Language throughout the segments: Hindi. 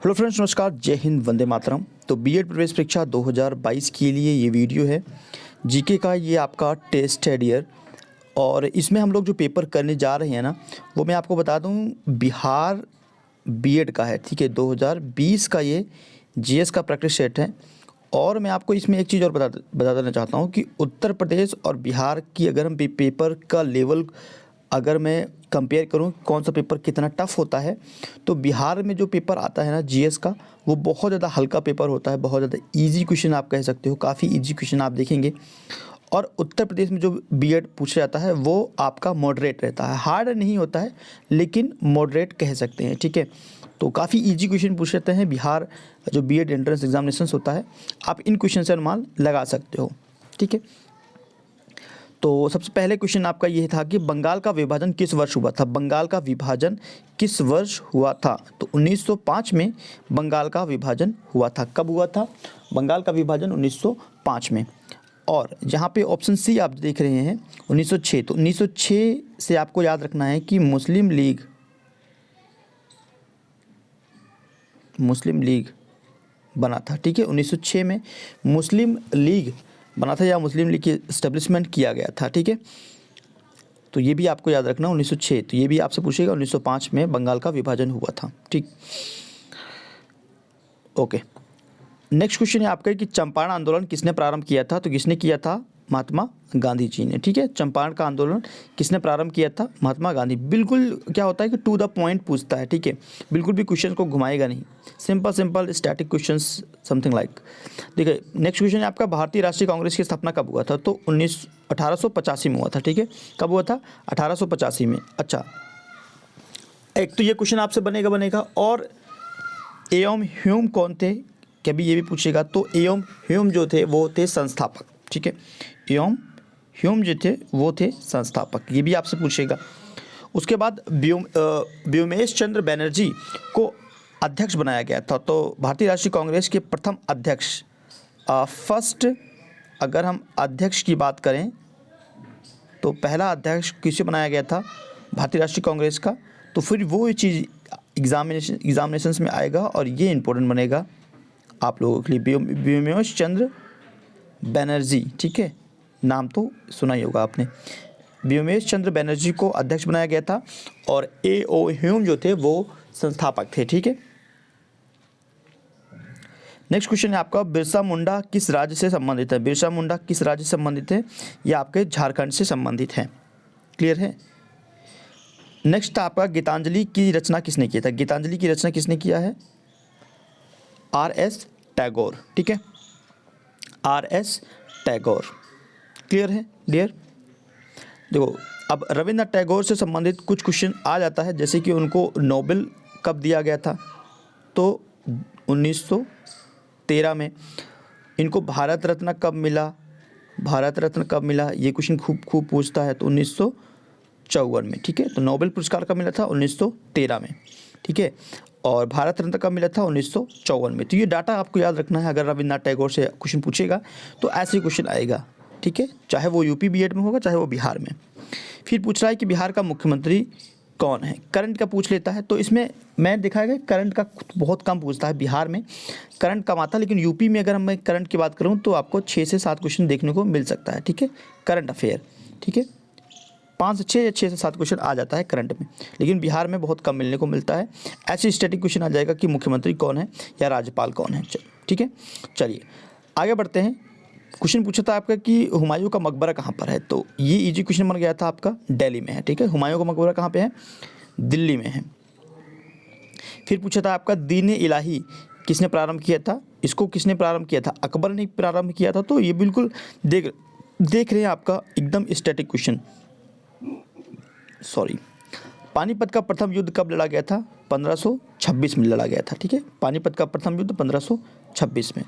हेलो फ्रेंड्स, नमस्कार, जय हिंद, वंदे मातरम। तो बीएड प्रवेश परीक्षा 2022 के लिए ये वीडियो है। जीके का ये आपका टेस्ट है डियर, और इसमें हम लोग जो पेपर करने जा रहे हैं ना, वो मैं आपको बता दूं बिहार बीएड का है। ठीक है, 2020 का ये जीएस का प्रैक्टिस सेट है। और मैं आपको इसमें एक चीज़ और बता देना चाहता हूँ कि उत्तर प्रदेश और बिहार की अगर हम पेपर का लेवल अगर मैं कंपेयर करूं कौन सा पेपर कितना टफ़ होता है, तो बिहार में जो पेपर आता है ना जीएस का, वो बहुत ज़्यादा हल्का पेपर होता है, बहुत ज़्यादा इजी क्वेश्चन आप कह सकते हो, काफ़ी इजी क्वेश्चन आप देखेंगे। और उत्तर प्रदेश में जो बीएड पूछा जाता है वो आपका मॉडरेट रहता है, हार्ड नहीं होता है लेकिन मॉडरेट कह सकते हैं। ठीक है, तो काफ़ी इजी क्वेश्चन पूछ लेते हैं बिहार जो बीएड एंट्रेंस एग्जामिनेशन होता है, आप इन क्वेश्चन से अनुमान लगा सकते हो। ठीक है, तो सबसे पहले क्वेश्चन आपका ये था कि बंगाल का विभाजन किस वर्ष हुआ था। बंगाल का विभाजन किस वर्ष हुआ था? तो 1905 में बंगाल का विभाजन हुआ था। कब हुआ था बंगाल का विभाजन? 1905 में। और जहाँ पे ऑप्शन सी आप देख रहे हैं 1906, तो 1906 से आपको याद रखना है कि मुस्लिम लीग बना था। ठीक है, 1906 में मुस्लिम लीग बना था या मुस्लिम लीग की इस्टेब्लिशमेंट किया गया था। ठीक है, तो ये भी आपको याद रखना 1906। तो ये भी आपसे पूछेगा 1905 में बंगाल का विभाजन हुआ था। ठीक, ओके। नेक्स्ट क्वेश्चन है आपका कि चंपारण आंदोलन किसने प्रारंभ किया था? तो किसने किया था? महात्मा गांधी जी ने। ठीक है, चंपारण का आंदोलन किसने प्रारंभ किया था? महात्मा गांधी। बिल्कुल क्या होता है कि टू द पॉइंट पूछता है। ठीक है, बिल्कुल भी क्वेश्चन को घुमाएगा नहीं, simple static questions something like. देखिए नेक्स्ट क्वेश्चन है आपका भारतीय राष्ट्रीय कांग्रेस की स्थापना कब हुआ था? तो 1885 में हुआ था। ठीक है, कब हुआ था? 1885 में। अच्छा, एक तो ये क्वेश्चन आपसे बनेगा। और एयम ह्यूम कौन थे? कभी ये भी पूछेगा। तो एयम ह्यूम जो थे वो थे संस्थापक। ठीक है, एयम ह्यूम जो थे वो थे संस्थापक, ये भी आपसे पूछेगा। उसके बाद व्योमेश चंद्र बनर्जी को अध्यक्ष बनाया गया था। तो भारतीय राष्ट्रीय कांग्रेस के प्रथम अध्यक्ष, फर्स्ट अगर हम अध्यक्ष की बात करें तो पहला अध्यक्ष किसे बनाया गया था? भारतीय राष्ट्रीय कांग्रेस का। तो फिर वो चीज़ एग्जामिनेशंस में आएगा और ये इंपॉर्टेंट बनेगा आप लोगों के लिए, व्योमेश चंद्र बनर्जी। ठीक है, नाम तो सुना ही होगा आपने। व्योमेश चंद्र बनर्जी को अध्यक्ष बनाया गया था और ए.ओ. ह्यूम जो थे वो संस्थापक थे। ठीक है, नेक्स्ट क्वेश्चन है आपका बिरसा मुंडा किस राज्य से संबंधित है? बिरसा मुंडा किस राज्य से संबंधित है? ये आपके झारखंड से संबंधित है। क्लियर है। नेक्स्ट आपका गीतांजलि की रचना किसने किया था? गीतांजलि की रचना किसने किया है? R.S. टैगोर। ठीक है, R.S. टैगोर। क्लियर है डियर। देखो अब रविंद्रनाथ टैगोर से संबंधित कुछ क्वेश्चन आ जाता है, जैसे कि उनको नोबेल कब दिया गया था? तो 1913 में। इनको भारत रत्न कब मिला? भारत रत्न कब मिला? ये क्वेश्चन खूब पूछता है। तो 1954 में। ठीक है, तो नोबेल पुरस्कार कब मिला था? 1913 में। ठीक है, और भारत रत्न कब मिला था? 1954 में। तो ये डाटा आपको याद रखना है, अगर रविंद्रनाथ टैगोर से क्वेश्चन पूछेगा तो ऐसे क्वेश्चन आएगा। ठीक है, चाहे वो यूपी बीएड में होगा चाहे वो बिहार में। फिर पूछ रहा है कि बिहार का मुख्यमंत्री कौन है? करंट का पूछ लेता है। तो इसमें मैं देखा है करंट का बहुत कम पूछता है, बिहार में करंट कम आता है, लेकिन यूपी में अगर मैं करंट की बात करूँ तो आपको 6 से 7 क्वेश्चन देखने को मिल सकता है। ठीक है, करंट अफेयर। ठीक है, 5 से 6 या 6 से 7 क्वेश्चन आ जाता है करंट में, लेकिन बिहार में बहुत कम मिलने को मिलता है। ऐसे स्टैटिक क्वेश्चन आ जाएगा कि मुख्यमंत्री कौन है या राज्यपाल कौन है। ठीक है, चलिए आगे बढ़ते हैं। क्वेश्चन पूछा था आपका कि हुमायूं का मकबरा कहाँ पर है? तो ये इजी क्वेश्चन बन गया था आपका, दिल्ली में है। ठीक है, हुमायूं का मकबरा कहाँ पे है? दिल्ली में है। फिर पूछा था आपका दीन-ए इलाही किसने प्रारंभ किया था? इसको किसने प्रारंभ किया था? अकबर ने प्रारंभ किया था। तो ये बिल्कुल देख रहे हैं आपका एकदम स्टैटिक क्वेश्चन। सॉरी, पानीपत का प्रथम युद्ध कब लड़ा गया था? 1526 में लड़ा गया था। ठीक है, पानीपत का प्रथम युद्ध 1526 में।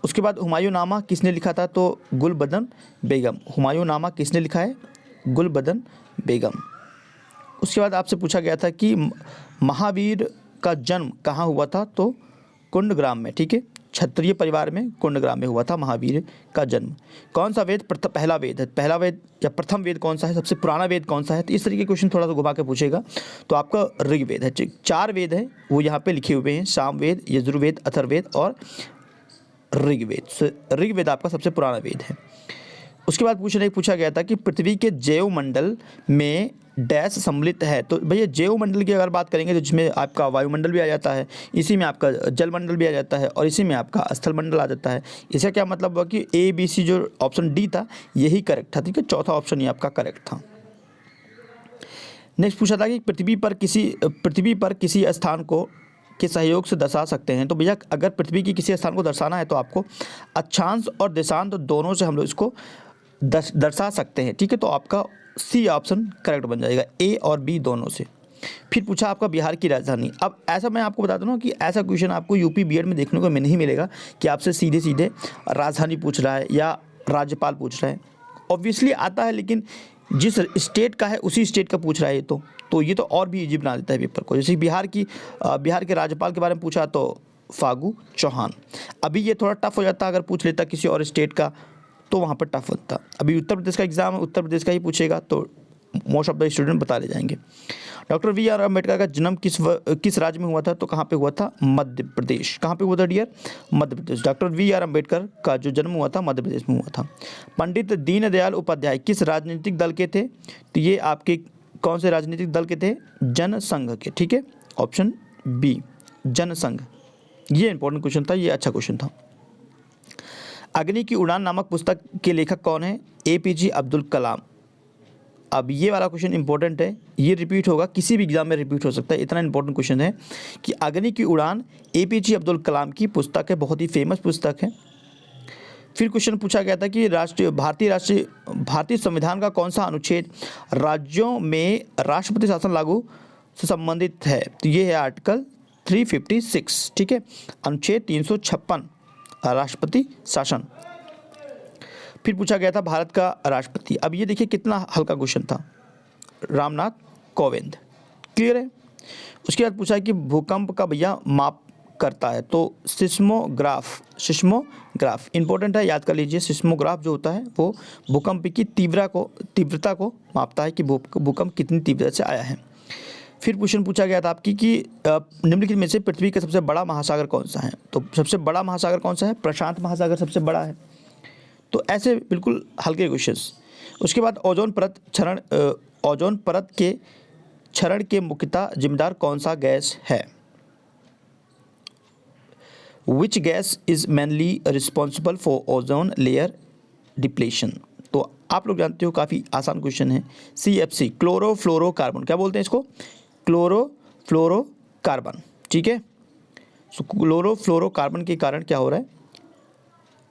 उसके बाद हुमायूं नामा किसने लिखा था? तो गुलबदन बेगम। हुमायूं नामा किसने लिखा है? गुलबदन बेगम। उसके बाद आपसे पूछा गया था कि महावीर का जन्म कहाँ हुआ था? तो कुंडग्राम में। ठीक है, क्षत्रिय परिवार में कुंडग्राम में हुआ था महावीर का जन्म। कौन सा वेद पहला वेद है, पहला वेद या प्रथम वेद कौन सा है, सबसे पुराना वेद कौन सा है। तो इस तरीके के क्वेश्चन थोड़ा सा घुमा के पूछेगा। तो आपका ऋग्वेद है। 4 वेद है वो यहाँ पे लिखे हुए हैं, सामवेद, यजुर्वेद, अथर्ववेद और ऋग्वेद। ऋग्वेद आपका सबसे पुराना वेद है। उसके बाद पूछा गया था कि पृथ्वी के जैव मंडल में डैश सम्मिलित है। तो भैया जैव मंडल की अगर बात करेंगे तो जिसमें आपका वायुमंडल भी आ जाता है, इसी में आपका जलमंडल भी आ जाता है और इसी में आपका स्थल मंडल आ जाता है। इसका क्या मतलब हुआ कि ए बी सी जो ऑप्शन डी था यही करेक्ट था। ठीक है, चौथा ऑप्शन ये आपका करेक्ट था। नेक्स्ट पूछा था कि पृथ्वी पर किसी स्थान को के सहयोग से दर्शा सकते हैं। तो भैया अगर पृथ्वी की किसी स्थान को दर्शाना है तो आपको अक्षांश और देशांत दोनों से हम लोग इसको दर्शा सकते हैं। ठीक है, तो आपका सी ऑप्शन करेक्ट बन जाएगा, ए और बी दोनों से। फिर पूछा आपका बिहार की राजधानी। अब ऐसा मैं आपको बता दूं ना कि ऐसा क्वेश्चन आपको यूपी बीएड में देखने को नहीं मिलेगा कि आपसे सीधे सीधे राजधानी पूछ रहा है या राज्यपाल पूछ रहा है। ऑब्वियसली आता है, लेकिन जिस स्टेट का है उसी स्टेट का पूछ रहा है तो ये तो और भी इजी बना देता है पेपर को। जैसे बिहार के राज्यपाल के बारे में पूछा तो फागू चौहान। अभी ये थोड़ा टफ हो जाता अगर पूछ लेता किसी और स्टेट का, तो वहाँ पर टफ होता। अभी उत्तर प्रदेश का एग्जाम है, उत्तर प्रदेश का ही पूछेगा तो मोस्ट ऑफ द स्टूडेंट बता ले जाएंगे। डॉक्टर वी आर अम्बेडकर का जन्म किस राज्य में हुआ था। तो कहाँ पे हुआ था, मध्य प्रदेश। कहाँ पे हुआ था dear, Madhya Pradesh. Doctor B R Ambedkar का जो जन्म हुआ था मध्य प्रदेश में हुआ था। पंडित दीनदयाल उपाध्याय किस राजनीतिक दल के थे। तो ये आपके कौन से राजनीतिक दल के थे, जनसंघ के। ठीक है, ऑप्शन बी जनसंघ। ये इंपॉर्टेंट क्वेश्चन था, ये अच्छा क्वेश्चन था। अग्नि की उड़ान नामक पुस्तक के लेखक कौन है, एपीजे अब्दुल कलाम। अब ये वाला क्वेश्चन इंपॉर्टेंट है, ये रिपीट होगा, किसी भी एग्जाम में रिपीट हो सकता है, इतना इंपॉर्टेंट क्वेश्चन है कि अग्नि की उड़ान एपीजे अब्दुल कलाम की पुस्तक है, बहुत ही फेमस पुस्तक है। फिर क्वेश्चन पूछा गया था कि भारतीय संविधान का कौन सा अनुच्छेद राज्यों में राष्ट्रपति शासन लागू से संबंधित है। तो ये है आर्टिकल 356। ठीक है, अनुच्छेद 356 राष्ट्रपति शासन। फिर पूछा गया था भारत का राष्ट्रपति। अब ये देखिए कितना हल्का क्वेश्चन था, रामनाथ कोविंद। क्लियर है। उसके बाद पूछा कि भूकंप का भैया माप करता है। तो सिस्मोग्राफ इंपॉर्टेंट है, याद कर लीजिए। सिस्मोग्राफ जो होता है वो भूकंप की तीव्रता को मापता है कि भूकंप कितनी तीव्रता से आया है। फिर क्वेश्चन पूछा गया था आपकी कि निम्नलिखित में से पृथ्वी का सबसे बड़ा महासागर कौन सा है। तो सबसे बड़ा महासागर कौन सा है, प्रशांत महासागर सबसे बड़ा है। तो ऐसे बिल्कुल हल्के क्वेश्चंस। उसके बाद ओजोन परत के क्षरण के मुख्यतः जिम्मेदार कौन सा गैस है। Which gas is mainly responsible for ozone layer depletion. तो आप लोग जानते हो, काफ़ी आसान क्वेश्चन है। CFC क्लोरोफ्लोरोकार्बन, क्या बोलते हैं इसको, क्लोरोफ्लोरोकार्बन। ठीक है, सो क्लोरोफ्लोरोकार्बन के कारण क्या हो रहा है,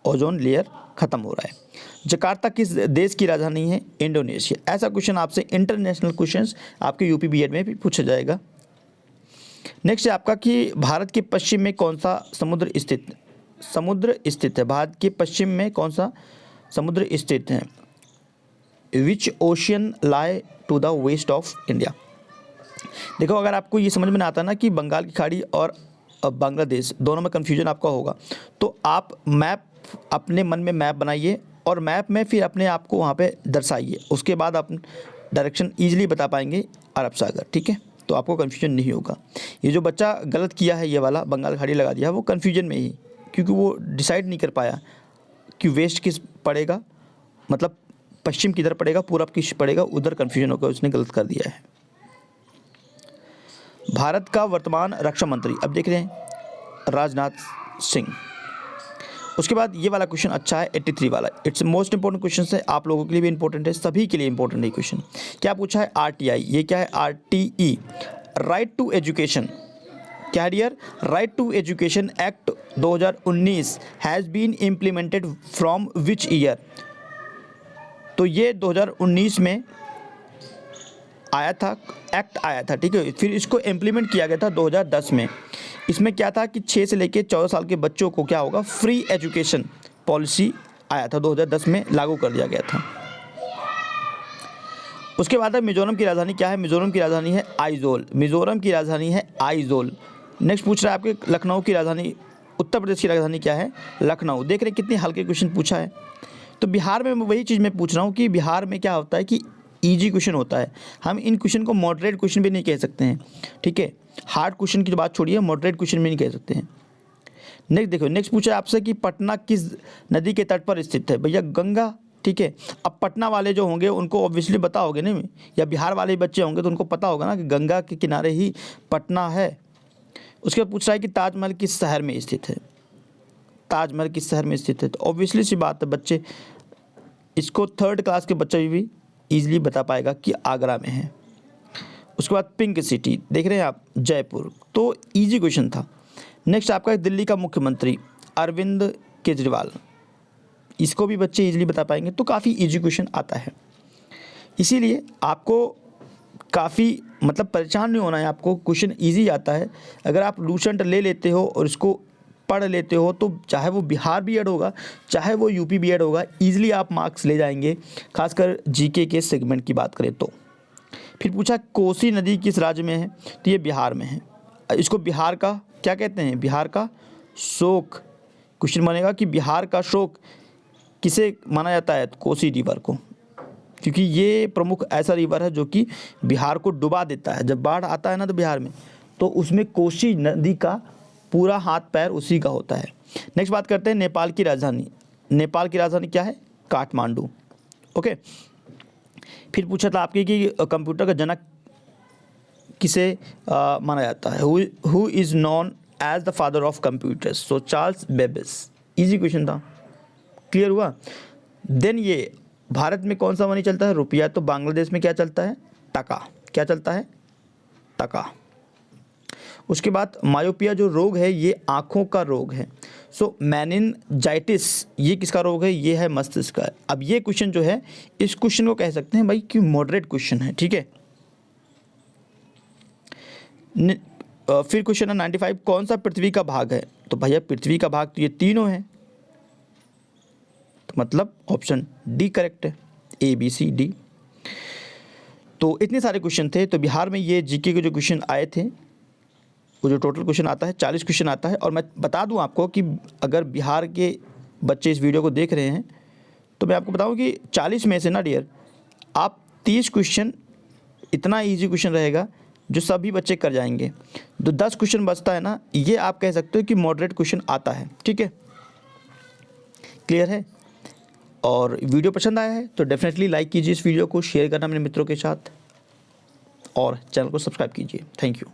ओजोन लेयर खत्म हो रहा है। जकार्ता किस देश की राजधानी है, इंडोनेशिया। ऐसा क्वेश्चन आपसे इंटरनेशनल क्वेश्चंस आपके यूपी बीएड में भी पूछा जाएगा। नेक्स्ट है आपका कि भारत के पश्चिम में कौन सा समुद्र स्थित है। भारत के पश्चिम में कौन सा समुद्र स्थित है। Which ocean lie to the west of India. देखो, अगर आपको ये समझ में ना आता ना कि बंगाल की खाड़ी और बांग्लादेश दोनों में कन्फ्यूजन आपका होगा, तो आप अपने मन में मैप बनाइए और मैप में फिर अपने आप को वहाँ पे दर्शाइए। उसके बाद आप डायरेक्शन ईजिली बता पाएंगे अरब सागर। ठीक है, तो आपको कन्फ्यूजन नहीं होगा। ये जो बच्चा गलत किया है, ये वाला बंगाल खाड़ी लगा दिया, वो कन्फ्यूजन में ही, क्योंकि वो डिसाइड नहीं कर पाया कि वेस्ट किस पड़ेगा, मतलब पश्चिम किधर पड़ेगा, पूरब किस पड़ेगा, उधर कन्फ्यूजन होकर उसने गलत कर दिया है। भारत का वर्तमान रक्षा मंत्री अब देख रहे हैं, राजनाथ सिंह। उसके बाद ये वाला क्वेश्चन अच्छा है, 83 वाला। इट्स मोस्ट इंपॉर्टेंट क्वेश्चन है, आप लोगों के लिए भी इंपॉर्टेंट है, सभी के लिए इंपॉर्टेंट है क्वेश्चन। क्या पूछा है, RTI। ये क्या है, RTE, राइट टू एजुकेशन। क्या dear, right to education act 2019 has been implemented from which year. तो ये 2019 में आया था, एक्ट आया था। ठीक है, फिर इसको इम्प्लीमेंट किया गया था 2010 में। इसमें क्या था कि 6 से लेकर 14 साल के बच्चों को क्या होगा, फ्री एजुकेशन पॉलिसी आया था, 2010 में लागू कर दिया गया था। उसके बाद मिजोरम की राजधानी क्या है। मिजोरम की राजधानी है आइजोल। मिजोरम की राजधानी है आइजोल। नेक्स्ट पूछ रहा है आपके लखनऊ की राजधानी उत्तर प्रदेश की राजधानी क्या है? लखनऊ। देख रहे हैं कितने हल्के क्वेश्चन पूछा है। तो बिहार में वही चीज़ मैं पूछ रहा हूँ कि बिहार में क्या होता है कि ईजी क्वेश्चन होता है। हम इन क्वेश्चन को मॉडरेट क्वेश्चन भी नहीं कह सकते हैं, ठीक है। हार्ड क्वेश्चन की तो बात छोड़िए, मॉडरेट क्वेश्चन भी नहीं कह सकते हैं। नेक्स्ट देखो, नेक्स्ट पूछा है आपसे कि पटना किस नदी के तट पर स्थित है? भैया गंगा, ठीक है। अब पटना वाले जो होंगे उनको ऑब्वियसली पता होगा नहीं, या बिहार वाले बच्चे होंगे तो उनको पता होगा ना कि गंगा के किनारे ही पटना है। उसके बाद पूछ रहा है कि ताजमहल किस शहर में स्थित है? ताजमहल किस शहर में स्थित है? तो ऑब्वियसली सी बात है बच्चे, इसको 3rd क्लास के बच्चे भी ईजिली बता पाएगा कि आगरा में है। उसके बाद पिंक सिटी देख रहे हैं आप, जयपुर। तो इजी क्वेश्चन था। नेक्स्ट आपका दिल्ली का मुख्यमंत्री अरविंद केजरीवाल, इसको भी बच्चे इजीली बता पाएंगे। तो काफ़ी इजी क्वेश्चन आता है, इसीलिए आपको काफ़ी मतलब परेशान नहीं होना है, आपको क्वेश्चन इजी आता है। अगर आप लूसेंट ले लेते हो और इसको पढ़ लेते हो तो चाहे वो बिहार बीएड होगा चाहे वो यूपी बीएड होगा, ईजिली आप मार्क्स ले जाएंगे, खासकर जीके के सेगमेंट की बात करें तो। फिर पूछा कोसी नदी किस राज्य में है? तो ये बिहार में है। इसको बिहार का क्या कहते हैं? बिहार का शोक। क्वेश्चन बनेगा कि बिहार का शोक किसे माना जाता है? तो कोसी रिवर को, क्योंकि ये प्रमुख ऐसा रिवर है जो कि बिहार को डुबा देता है। जब बाढ़ आता है ना तो बिहार में, तो उसमें कोसी नदी का पूरा हाथ पैर उसी का होता है। नेक्स्ट बात करते हैं नेपाल की राजधानी। नेपाल की राजधानी क्या है? काठमांडू। ओके। फिर पूछा था आपके कि कंप्यूटर का जनक किसे माना जाता है? Who is known as the father of computers? So Charles Babbage. Easy question था, क्लियर हुआ। देन ये भारत में कौन सा मनी चलता है? रुपया। तो बांग्लादेश में क्या चलता है? टका। क्या चलता है? टका। उसके बाद मायोपिया जो रोग है ये आँखों का रोग है। सो मेनिनजाइटिस ये किसका रोग है? ये है मस्तिष्क का। अब ये क्वेश्चन जो है, इस क्वेश्चन को कह सकते हैं भाई कि मॉडरेट क्वेश्चन है, ठीक है। फिर क्वेश्चन है 95, कौन सा पृथ्वी का भाग है? तो भैया पृथ्वी का भाग तो ये तीनों है, तो मतलब ऑप्शन डी करेक्ट है, ABCD। तो इतने सारे क्वेश्चन थे। तो बिहार में ये जीके के जो क्वेश्चन आए थे, वो जो टोटल क्वेश्चन आता है 40 क्वेश्चन आता है। और मैं बता दूं आपको कि अगर बिहार के बच्चे इस वीडियो को देख रहे हैं तो मैं आपको बताऊं कि 40 में से ना डियर, आप 30 क्वेश्चन, इतना इजी क्वेश्चन रहेगा जो सभी बच्चे कर जाएंगे। जो 10 क्वेश्चन बचता है ना, ये आप कह सकते हो कि मॉडरेट क्वेश्चन आता है, ठीक है। क्लियर है? और वीडियो पसंद आया है तो डेफिनेटली लाइक कीजिए इस वीडियो को, शेयर करना अपने मित्रों के साथ, और चैनल को सब्सक्राइब कीजिए। Thank you.